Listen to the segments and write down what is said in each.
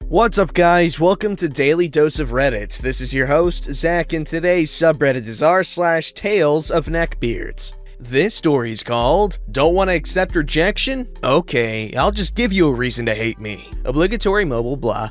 What's up guys, welcome to Daily Dose of Reddit. This is your host, Zach, and today's subreddit is r/TalesOfNeckbeards. This story's called, Don't Want to Accept Rejection? Okay, I'll just give you a reason to hate me. Obligatory mobile blah.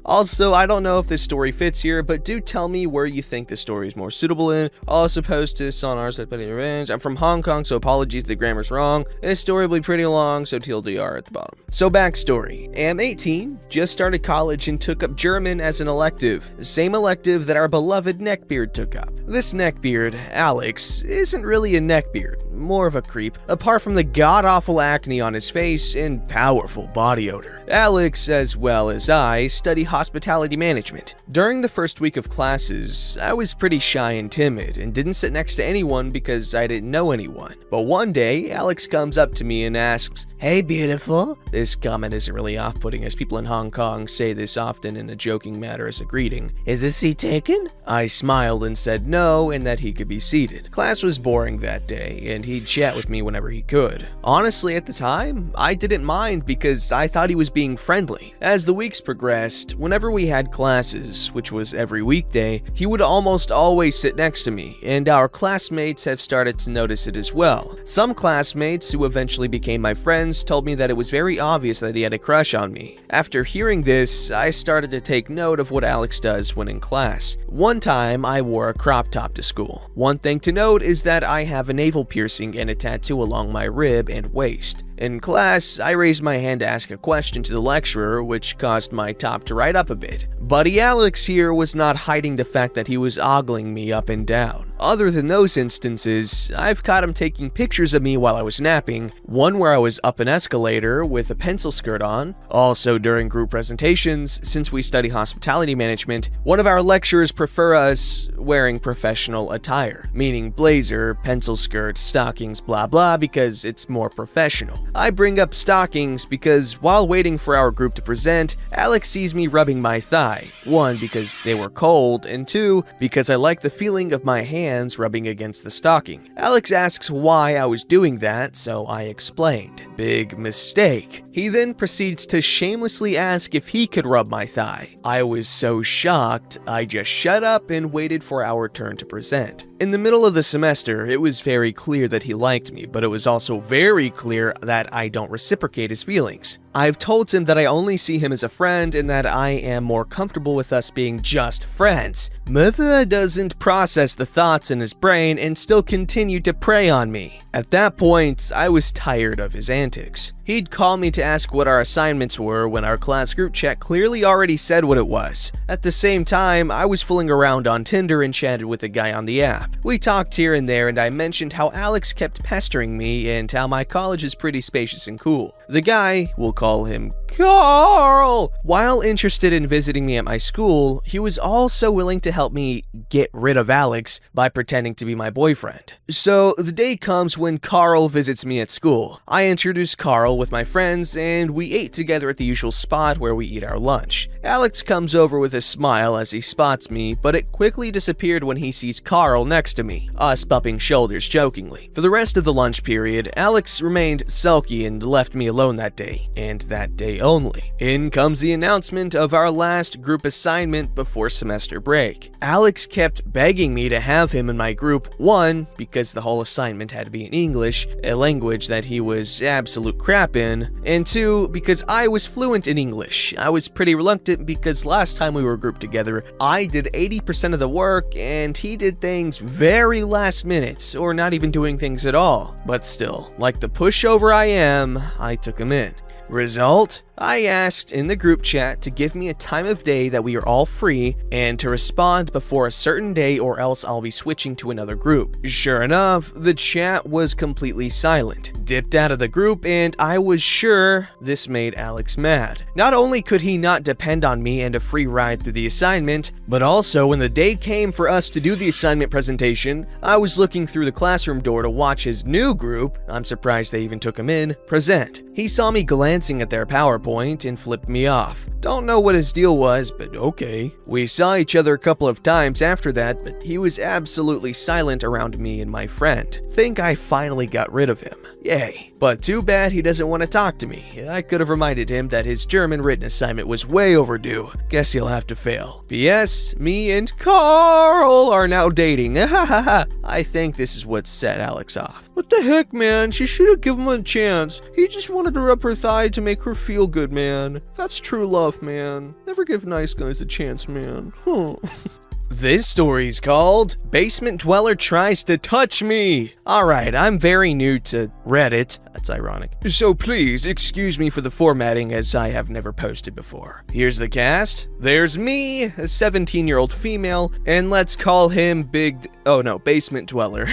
Also, I don't know if this story fits here, but do tell me where you think this story is more suitable in. I'll also post this on our range. I'm from Hong Kong, so apologies if the grammar's wrong. This story will be pretty long, so TLDR at the bottom. So backstory. Am 18, just started college and took up German as an elective. Same elective that our beloved neckbeard took up. This neckbeard, Alex, isn't really a neckbeard, more of a creep, apart from the god-awful acne on his face and powerful body odor. Alex, as well as I, study hospitality management. During the first week of classes, I was pretty shy and timid and didn't sit next to anyone because I didn't know anyone. But one day, Alex comes up to me and asks, "Hey beautiful." This comment isn't really off-putting as people in Hong Kong say this often in a joking manner as a greeting. "Is this seat taken?" I smiled and said no and that he could be seated. Class was boring that day and he'd chat with me whenever he could. Honestly, at the time, I didn't mind because I thought he was being friendly. As the weeks progressed, whenever we had classes, which was every weekday, he would almost always sit next to me, and our classmates have started to notice it as well. Some classmates who eventually became my friends told me that it was very obvious that he had a crush on me. After hearing this, I started to take note of what Alex does when in class. One time, I wore a crop top to school. One thing to note is that I have a navel piercing and a tattoo along my rib and waist. In class, I raised my hand to ask a question to the lecturer, which caused my top to ride up a bit. Buddy Alex here was not hiding the fact that he was ogling me up and down. Other than those instances, I've caught him taking pictures of me while I was napping, one where I was up an escalator with a pencil skirt on. Also during group presentations, since we study hospitality management, one of our lecturers prefer us wearing professional attire, meaning blazer, pencil skirt, stockings, blah blah, because it's more professional. I bring up stockings because while waiting for our group to present, Alex sees me rubbing my thigh. One, because they were cold, and two, because I like the feeling of my hands rubbing against the stocking. Alex asks why I was doing that, so I explained. Big mistake. He then proceeds to shamelessly ask if he could rub my thigh. I was so shocked, I just shut up and waited for our turn to present. In the middle of the semester, it was very clear that he liked me, but it was also very clear that I don't reciprocate his feelings. I've told him that I only see him as a friend and that I am more comfortable with us being just friends. Mother doesn't process the thoughts in his brain and still continued to prey on me. At that point, I was tired of his antics. He'd call me to ask what our assignments were when our class group chat clearly already said what it was. At the same time, I was fooling around on Tinder and chatted with a guy on the app. We talked here and there and I mentioned how Alex kept pestering me and how my college is pretty spacious and cool. The guy, we'll call him Carl. While interested in visiting me at my school, he was also willing to help me get rid of Alex by pretending to be my boyfriend. So the day comes when Carl visits me at school. I introduce Carl with my friends and we ate together at the usual spot where we eat our lunch. Alex comes over with a smile as he spots me, but it quickly disappeared when he sees Carl next to me, us bumping shoulders jokingly. For the rest of the lunch period, Alex remained sulky and left me alone that day, and that day only. In comes the announcement of our last group assignment before semester break. Alex kept begging me to have him in my group, one, because the whole assignment had to be in English, a language that he was absolute crap in, and two, because I was fluent in English. I was pretty reluctant because last time we were grouped together, I did 80% of the work and he did things very last minute, or not even doing things at all. But still, like the pushover I am, I took him in. Result? I asked in the group chat to give me a time of day that we are all free and to respond before a certain day or else I'll be switching to another group. Sure enough, the chat was completely silent. Dipped out of the group and I was sure this made Alex mad. Not only could he not depend on me and a free ride through the assignment, but also when the day came for us to do the assignment presentation, I was looking through the classroom door to watch his new group, I'm surprised they even took him in, present. He saw me glancing at their PowerPoint and flipped me off. Don't know what his deal was, but okay. We saw each other a couple of times after that, but he was absolutely silent around me and my friend. Think I finally got rid of him. Yay. But too bad he doesn't want to talk to me. I could have reminded him that his German written assignment was way overdue. Guess he'll have to fail. P.S. Me and Carl are now dating. I think this is what set Alex off. What the heck, man? She should have given him a chance. He just wanted to rub her thigh to make her feel good, man. That's true love, man. Never give nice guys a chance, man. This story's called Basement Dweller Tries to Touch Me. Alright, I'm very new to Reddit. That's ironic. So please excuse me for the formatting as I have never posted before. Here's the cast. There's me, a 17-year-old female, and let's call him Basement Dweller.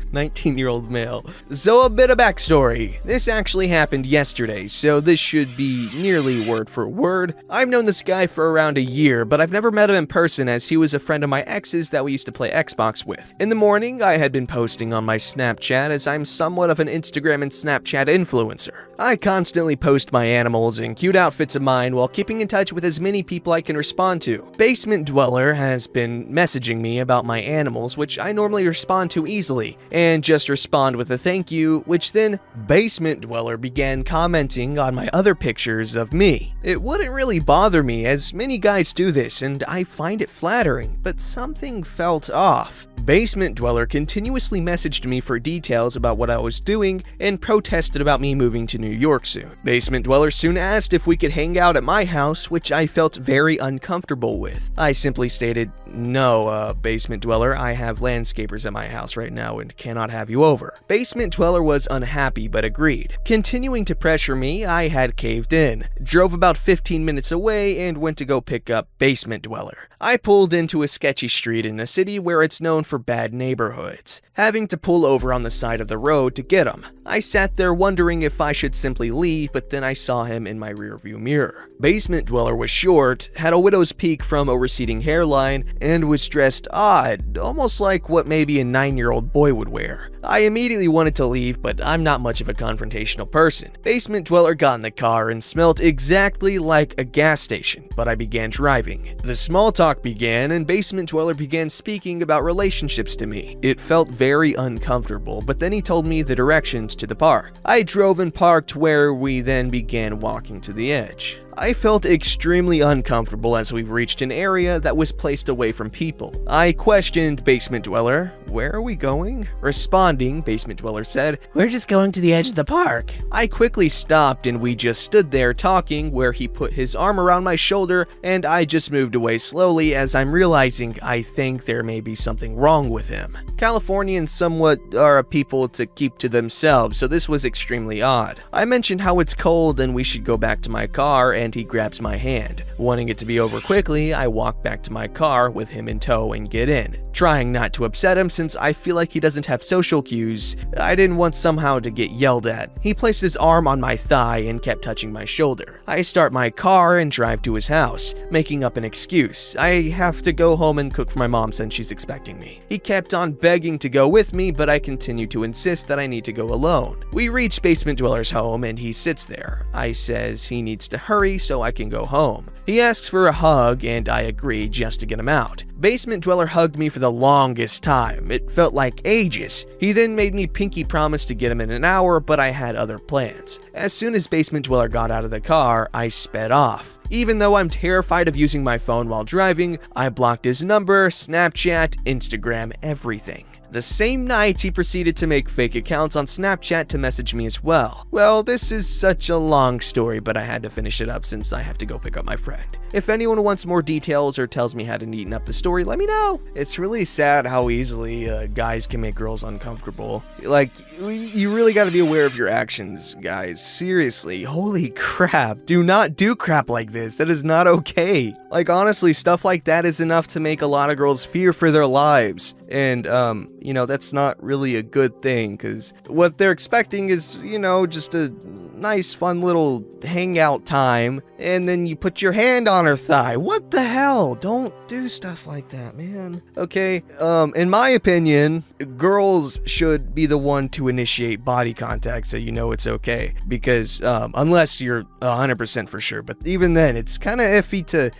19-year-old male. So a bit of backstory. This actually happened yesterday, so this should be nearly word for word. I've known this guy for around a year, but I've never met him in person as he was a friend of my ex's that we used to play Xbox with. In the morning, I had been posting on my Snapchat as I'm somewhat of an Instagram and Snapchat influencer. I constantly post my animals and cute outfits of mine while keeping in touch with as many people I can respond to. Basement Dweller has been messaging me about my animals, which I normally respond to easily, and just respond with a thank you, which then Basement Dweller began commenting on my other pictures of me. It wouldn't really bother me as many guys do this and I find it flattering, but something felt off. Basement Dweller continuously messaged me for details about what I was doing and protested about me moving to New York soon. Basement Dweller soon asked if we could hang out at my house, which I felt very uncomfortable with. I simply stated, no, Basement Dweller, I have landscapers at my house right now and cannot have you over. Basement Dweller was unhappy but agreed. Continuing to pressure me, I had caved in, drove about 15 minutes away and went to go pick up Basement Dweller. I pulled into a sketchy street in a city where it's known for bad neighborhoods, having to pull over on the side of the road to get him. I sat there wondering if I should simply leave, but then I saw him in my rearview mirror. Basement Dweller was short, had a widow's peak from a receding hairline, and was dressed odd, almost like what maybe a 9-year-old boy would wear. I immediately wanted to leave, but I'm not much of a confrontational person. Basement Dweller got in the car and smelled exactly like a gas station, but I began driving. The small talk began, and Basement Dweller began speaking about relationships to me. It felt very uncomfortable, but then he told me the directions to the park. I drove and parked where we then began walking to the edge. I felt extremely uncomfortable as we reached an area that was placed away from people. I questioned Basement Dweller, "Where are we going?" Responding, Basement Dweller said, "We're just going to the edge of the park." I quickly stopped and we just stood there talking where he put his arm around my shoulder and I just moved away slowly as I'm realizing I think there may be something wrong with him. Californians somewhat are a people to keep to themselves, so this was extremely odd. I mentioned how it's cold and we should go back to my car and he grabs my hand. Wanting it to be over quickly, I walk back to my car with him in tow and get in. Trying not to upset him since I feel like he doesn't have social cues, I didn't want somehow to get yelled at. He placed his arm on my thigh and kept touching my shoulder. I start my car and drive to his house, making up an excuse. I have to go home and cook for my mom since she's expecting me. He kept on begging to go with me, but I continued to insist that I need to go alone. We reach Basement Dweller's home and he sits there. I says he needs to hurry so I can go home. He asks for a hug and I agree just to get him out. Basement Dweller hugged me for the longest time. It felt like ages. He then made me pinky promise to get him in an hour, but I had other plans. As soon as Basement Dweller got out of the car, I sped off. Even though I'm terrified of using my phone while driving, I blocked his number, Snapchat, Instagram, everything. The same night, he proceeded to make fake accounts on Snapchat to message me as well. Well, this is such a long story, but I had to finish it up since I have to go pick up my friend. If anyone wants more details or tells me how to neaten up the story, let me know. It's really sad how easily guys can make girls uncomfortable. Like, you really gotta be aware of your actions, guys. Seriously, holy crap. Do not do crap like this. That is not okay. Like, honestly, stuff like that is enough to make a lot of girls fear for their lives. And, you know, that's not really a good thing, because what they're expecting is, you know, just a nice, fun little hangout time, and then you put your hand on her thigh. What the hell? Don't do stuff like that, man. Okay, in my opinion, girls should be the one to initiate body contact so you know it's okay, because, unless you're 100% for sure, but even then, it's kind of iffy to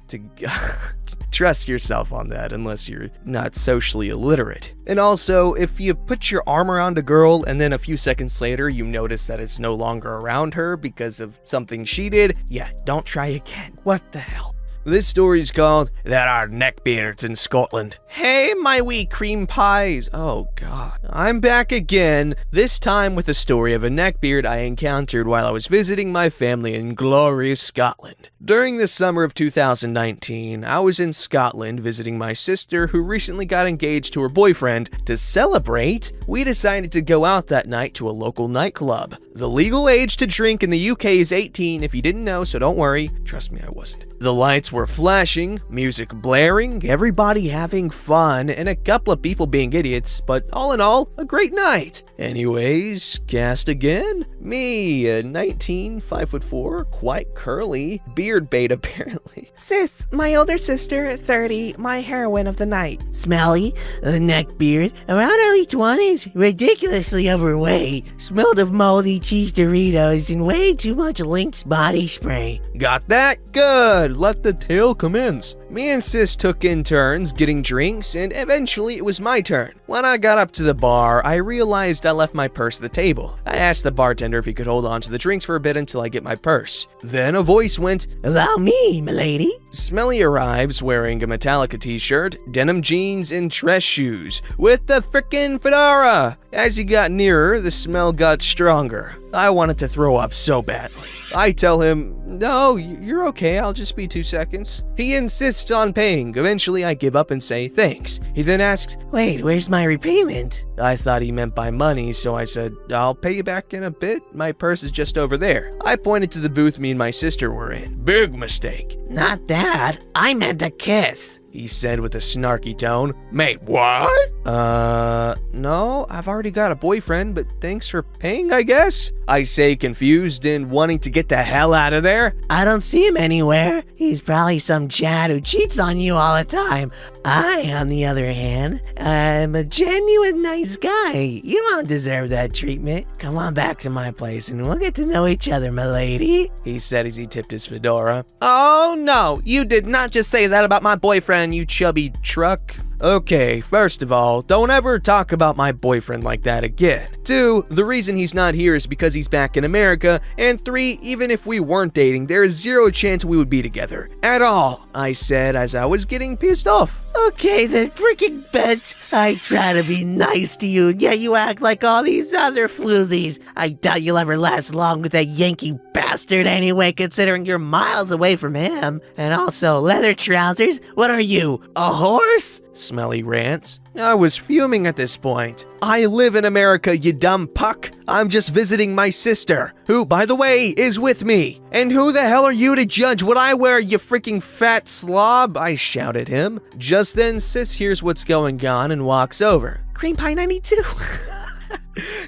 trust yourself on that unless you're not socially illiterate. And also, if you put your arm around a girl and then a few seconds later you notice that it's no longer around her because of something she did, yeah, don't try again. What the hell? This story's called There Are Neckbeards in Scotland. Hey, my wee cream pies. Oh, God. I'm back again, this time with a story of a neckbeard I encountered while I was visiting my family in glorious Scotland. During the summer of 2019, I was in Scotland visiting my sister who recently got engaged to her boyfriend. To celebrate, we decided to go out that night to a local nightclub. The legal age to drink in the UK is 18 if you didn't know, so don't worry. Trust me, I wasn't. The lights were flashing, music blaring, everybody having fun, and a couple of people being idiots, but all in all, a great night. Anyways, cast again. Me, 19, 5'4", quite curly, beard bait apparently. Sis, my older sister, 30, my heroine of the night. Smelly, a neckbeard, around early 20s, ridiculously overweight, smelled of moldy cheese Doritos and way too much Lynx body spray. Got that? Good. Let the tale commence. Me and sis took in turns getting drinks, and eventually it was my turn. When I got up to the bar, I realized I left my purse at the table. I asked the bartender if he could hold on to the drinks for a bit until I get my purse. Then a voice went, "Allow me, milady." Smelly arrives wearing a Metallica t-shirt, denim jeans, and dress shoes, with the frickin' fedora. As he got nearer, the smell got stronger. I wanted to throw up so badly. I tell him, "No, you're okay, I'll just be 2 seconds." He insists on paying. Eventually, I give up and say thanks. He then asks, "Wait, where's my repayment?" I thought he meant by money, so I said, "I'll pay you back in a bit. My purse is just over there." I pointed to the booth me and my sister were in. Big mistake. "Not that. I meant a kiss," he said with a snarky tone. Mate, what? No, I've already got a boyfriend, but thanks for paying, I guess? I say, confused and wanting to get the hell out of there. "I don't see him anywhere. He's probably some Chad who cheats on you all the time. I, on the other hand, am a genuine nice guy. You don't deserve that treatment. Come on back to my place and we'll get to know each other, my lady," he said as he tipped his fedora. Oh no, you did not just say that about my boyfriend, you chubby truck. Okay, first of all, don't ever talk about my boyfriend like that again. 2, the reason he's not here is because he's back in America. And 3, even if we weren't dating, there is 0 chance we would be together. At all, I said as I was getting pissed off. "Okay then, freaking bitch. I try to be nice to you, and yet you act like all these other floozies. I doubt you'll ever last long with that Yankee bastard anyway, considering you're miles away from him. And also, leather trousers? What are you, a horse?" Smelly rants. I was fuming at this point. I live in America, you dumb puck. I'm just visiting my sister, who, by the way, is with me. And who the hell are you to judge what I wear, you freaking fat slob? I shout at him. Just then, sis hears what's going on and walks over. "Cream Pie 92.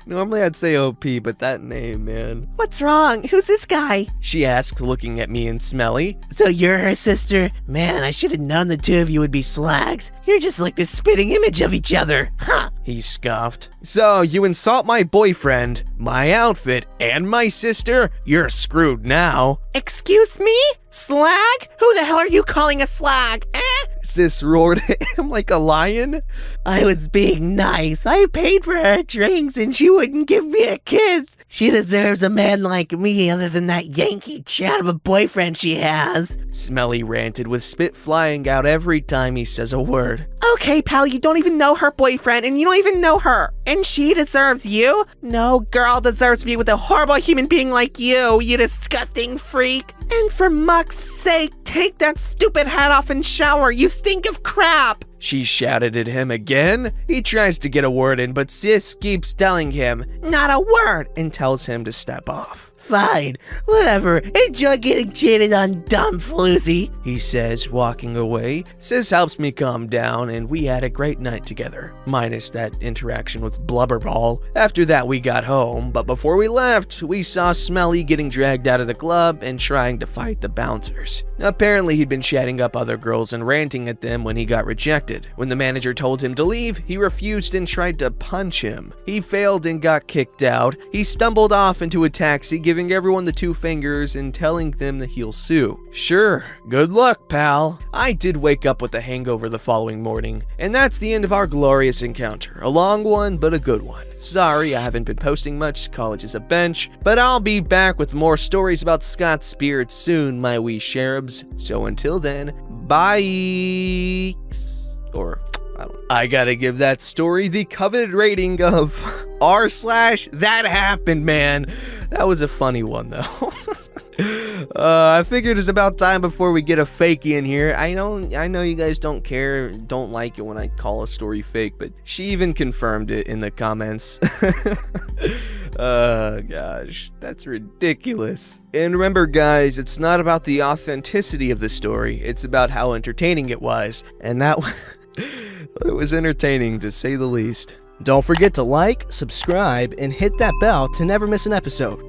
Normally I'd say OP, but that name, man. "What's wrong? Who's this guy?" she asked, looking at me and Smelly. "So you're her sister? Man, I should have known the two of you would be slags. You're just like the spitting image of each other. Ha!" He scoffed. So you insult my boyfriend, my outfit, and my sister? You're screwed now. "Excuse me? Slag? Who the hell are you calling a slag, eh?" Sis roared at him like a lion. "I was being nice. I paid for her drinks and she wouldn't give me a kiss. She deserves a man like me other than that Yankee Chad of a boyfriend she has." Smelly ranted with spit flying out every time he says a word. "Okay, pal, you don't even know her boyfriend and you don't even know her. And she deserves you? No girl deserves to be with a horrible human being like you disgusting freak. And for muck's sake, take that stupid hat off and shower. You stink of crap." She shouted at him again. He tries to get a word in, but sis keeps telling him, "Not a word," and tells him to step off. "Fine, whatever. Enjoy getting cheated on, dumb floozy," he says, walking away. Sis helps me calm down, and we had a great night together, minus that interaction with Blubberball. After that, we got home, but before we left, we saw Smelly getting dragged out of the club and trying to fight the bouncers. Apparently, he'd been chatting up other girls and ranting at them when he got rejected. When the manager told him to leave, he refused and tried to punch him. He failed and got kicked out. He stumbled off into a taxi, giving everyone the 2 fingers and telling them that he'll sue. Sure, good luck, pal. I did wake up with a hangover the following morning, and that's the end of our glorious encounter. A long one, but a good one. Sorry, I haven't been posting much, college is a bench, but I'll be back with more stories about Scott's spirit soon, my wee cherubs. So until then, bye. Or I gotta give that story the coveted rating of r/that happened, man. That was a funny one though. I figured it's about time before we get a fakie in here. I know you guys don't like it when I call a story fake, but she even confirmed it in the comments. Gosh, that's ridiculous. And remember guys, it's not about the authenticity of the story, it's about how entertaining it was. And that it was entertaining to say the least. Don't forget to like, subscribe, and hit that bell to never miss an episode.